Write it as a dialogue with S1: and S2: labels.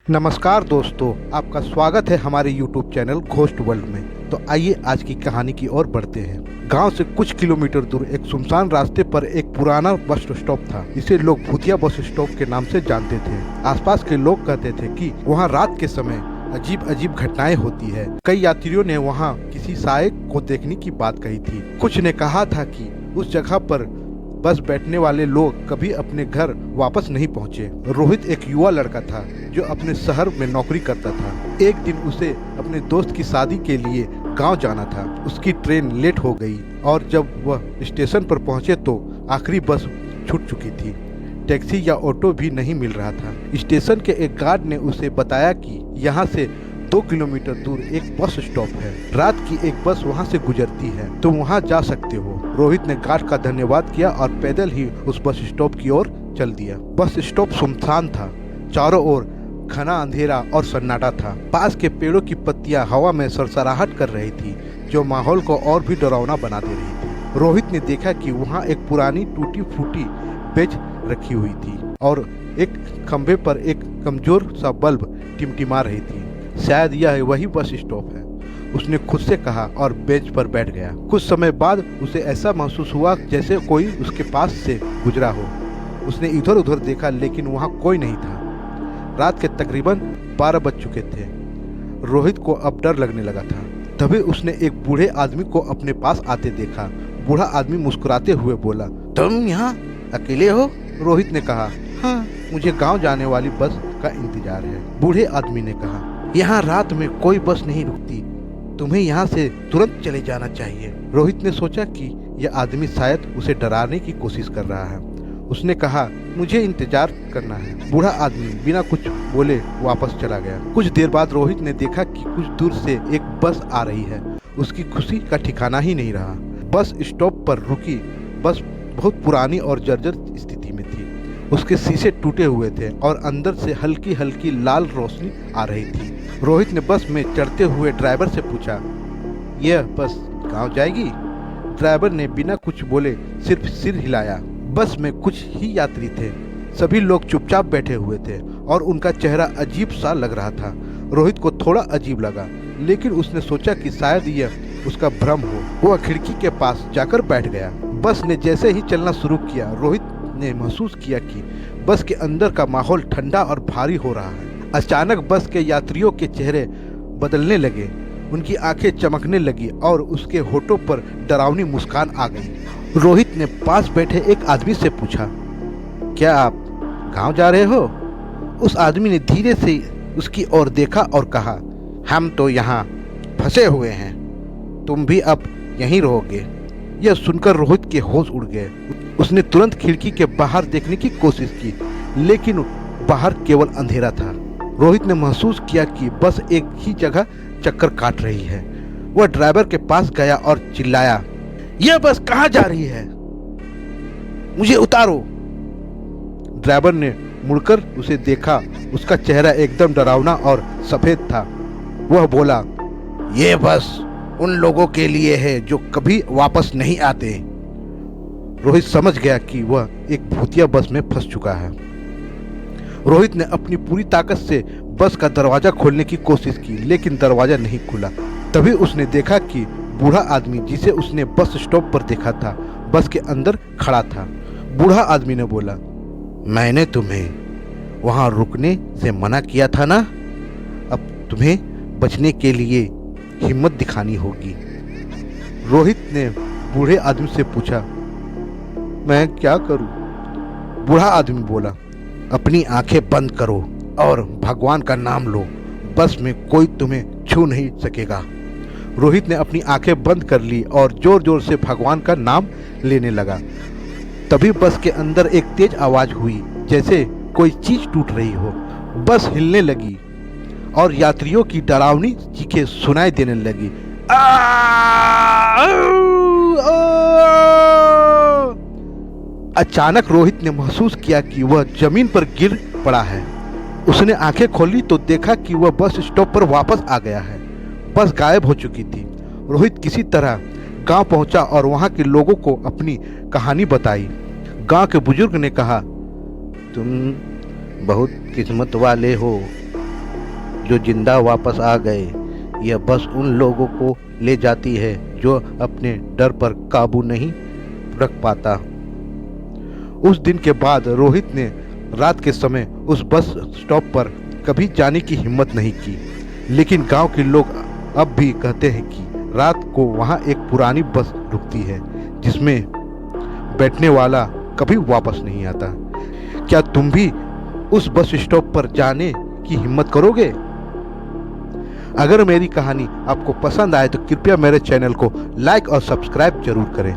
S1: नमस्कार दोस्तों, आपका स्वागत है हमारे YouTube चैनल घोस्ट वर्ल्ड में। तो आइए आज की कहानी की ओर बढ़ते हैं। गांव से कुछ किलोमीटर दूर एक सुनसान रास्ते पर एक पुराना बस स्टॉप था। इसे लोग भूतिया बस स्टॉप के नाम से जानते थे। आसपास के लोग कहते थे कि वहां रात के समय अजीब अजीब घटनाएं होती है। कई यात्रियों ने वहां किसी साये को देखने की बात कही थी। कुछ ने कहा था कि उस जगह पर बस बैठने वाले लोग कभी अपने घर वापस नहीं पहुंचे। रोहित एक युवा लड़का था जो अपने शहर में नौकरी करता था। एक दिन उसे अपने दोस्त की शादी के लिए गांव जाना था। उसकी ट्रेन लेट हो गई और जब वह स्टेशन पर पहुंचे तो आखिरी बस छूट चुकी थी। टैक्सी या ऑटो भी नहीं मिल रहा था। स्टेशन के एक गार्ड ने उसे बताया कि यहाँ से 2 किलोमीटर दूर एक बस स्टॉप है। रात की एक बस वहाँ से गुजरती है, तुम वहाँ जा सकते हो। रोहित ने गार्ड का धन्यवाद किया और पैदल ही उस बस स्टॉप की ओर चल दिया। बस स्टॉप सुनसान था। चारों ओर घना अंधेरा और सन्नाटा था। पास के पेड़ों की पत्तियां हवा में सरसराहट कर रही थी, जो माहौल को और भी डरावना बना दे रही थी। रोहित ने देखा कि वहाँ एक पुरानी टूटी फूटी बेंच रखी हुई थी और एक खंभे पर एक कमजोर सा बल्ब टिमटिमा रही थी। शायद यह वही बस स्टॉप है, उसने खुद से कहा और बेंच पर बैठ गया। कुछ समय बाद उसे ऐसा महसूस हुआ जैसे कोई उसके पास से गुजरा हो। उसने इधर उधर देखा लेकिन वहाँ कोई नहीं था। रात के तकरीबन 12 बज चुके थे। रोहित को अब डर लगने लगा था। तभी उसने एक बूढ़े आदमी को अपने पास आते देखा। बूढ़ा आदमी मुस्कुराते हुए बोला, तुम यहाँ अकेले हो? रोहित ने कहा, हाँ, मुझे गांव जाने वाली बस का इंतजार है। बूढ़े आदमी ने कहा, यहाँ रात में कोई बस नहीं रुकती, तुम्हें यहाँ से तुरंत चले जाना चाहिए। रोहित ने सोचा कि यह आदमी शायद उसे डराने की कोशिश कर रहा है। उसने कहा, मुझे इंतजार करना है। बूढ़ा आदमी बिना कुछ बोले वापस चला गया। कुछ देर बाद रोहित ने देखा कि कुछ दूर से एक बस आ रही है। उसकी खुशी का ठिकाना ही नहीं रहा। बस स्टॉप पर रुकी बस बहुत पुरानी और जर्जर स्थिति में थी। उसके शीशे टूटे हुए थे और अंदर से हल्की हल्की लाल रोशनी आ रही थी। रोहित ने बस में चढ़ते हुए ड्राइवर से पूछा, यह बस गांव जाएगी? ड्राइवर ने बिना कुछ बोले सिर्फ सिर हिलाया। बस में कुछ ही यात्री थे। सभी लोग चुपचाप बैठे हुए थे और उनका चेहरा अजीब सा लग रहा था। रोहित को थोड़ा अजीब लगा, लेकिन उसने सोचा कि शायद यह उसका भ्रम हो। वह खिड़की के पास जाकर बैठ गया। बस ने जैसे ही चलना शुरू किया, रोहित ने महसूस किया कि बस के अंदर का माहौल ठंडा और भारी हो रहा है। अचानक बस के यात्रियों के चेहरे बदलने लगे। उनकी आंखें चमकने लगी और उसके होठों पर डरावनी मुस्कान आ गई। रोहित ने पास बैठे एक आदमी से पूछा, क्या आप गांव जा रहे हो? उस आदमी ने धीरे से उसकी ओर देखा और कहा, हम तो यहाँ फंसे हुए हैं, तुम भी अब यहीं रहोगे। यह सुनकर रोहित के होश उड़ गए। उसने तुरंत खिड़की के बाहर देखने की कोशिश की, लेकिन बाहर केवल अंधेरा था। रोहित ने महसूस किया कि बस एक ही जगह चक्कर काट रही है। वह ड्राइवर के पास गया और चिल्लाया, यह बस कहाँ जा रही है? मुझे उतारो। ड्राइवर ने मुड़कर उसे देखा। उसका चेहरा एकदम डरावना और सफेद था। वह बोला, यह बस उन लोगों के लिए है जो कभी वापस नहीं आते। रोहित समझ गया कि वह एक भूतिया बस में फंस चुका है। रोहित ने अपनी पूरी ताकत से बस का दरवाजा खोलने की कोशिश की, लेकिन दरवाजा नहीं खुला। तभी उसने देखा कि बूढ़ा आदमी जिसे उसने बस स्टॉप पर देखा था, बस के अंदर खड़ा था। बूढ़ा आदमी ने बोला, मैंने तुम्हें वहां रुकने से मना किया था ना? अब तुम्हें बचने के लिए हिम्मत दिखानी होगी। रोहित ने बूढ़े आदमी से पूछा, मैं क्या करूं? बूढ़ा आदमी बोला, अपनी आंखें बंद करो और भगवान का नाम लो। बस में कोई तुम्हें छू नहीं सकेगा। रोहित ने अपनी आंखें बंद कर ली और जोर जोर से भगवान का नाम लेने लगा। तभी बस के अंदर एक तेज आवाज हुई, जैसे कोई चीज टूट रही हो। बस हिलने लगी और यात्रियों की डरावनी चीखें सुनाई देने लगी। अचानक रोहित ने महसूस किया कि वह जमीन पर गिर पड़ा है। उसने आंखें खोली तो देखा कि वह बस स्टॉप पर वापस आ गया है। बस गायब हो चुकी थी। रोहित किसी तरह गांव पहुंचा और वहां के लोगों को अपनी कहानी बताई। गांव के बुजुर्ग ने कहा, तुम बहुत किस्मत वाले हो, जो जिंदा वापस आ गए। यह बस उन लोगों को ले जाती है जो अपने डर पर काबू नहीं रख पाता। उस दिन के बाद रोहित ने रात के समय उस बस स्टॉप पर कभी जाने की हिम्मत नहीं की, लेकिन गांव के लोग अब भी कहते हैं कि रात को वहां एक पुरानी बस रुकती है जिसमें बैठने वाला कभी वापस नहीं आता। क्या तुम भी उस बस स्टॉप पर जाने की हिम्मत करोगे? अगर मेरी कहानी आपको पसंद आए तो कृपया मेरे चैनल को लाइक और सब्सक्राइब जरूर करें।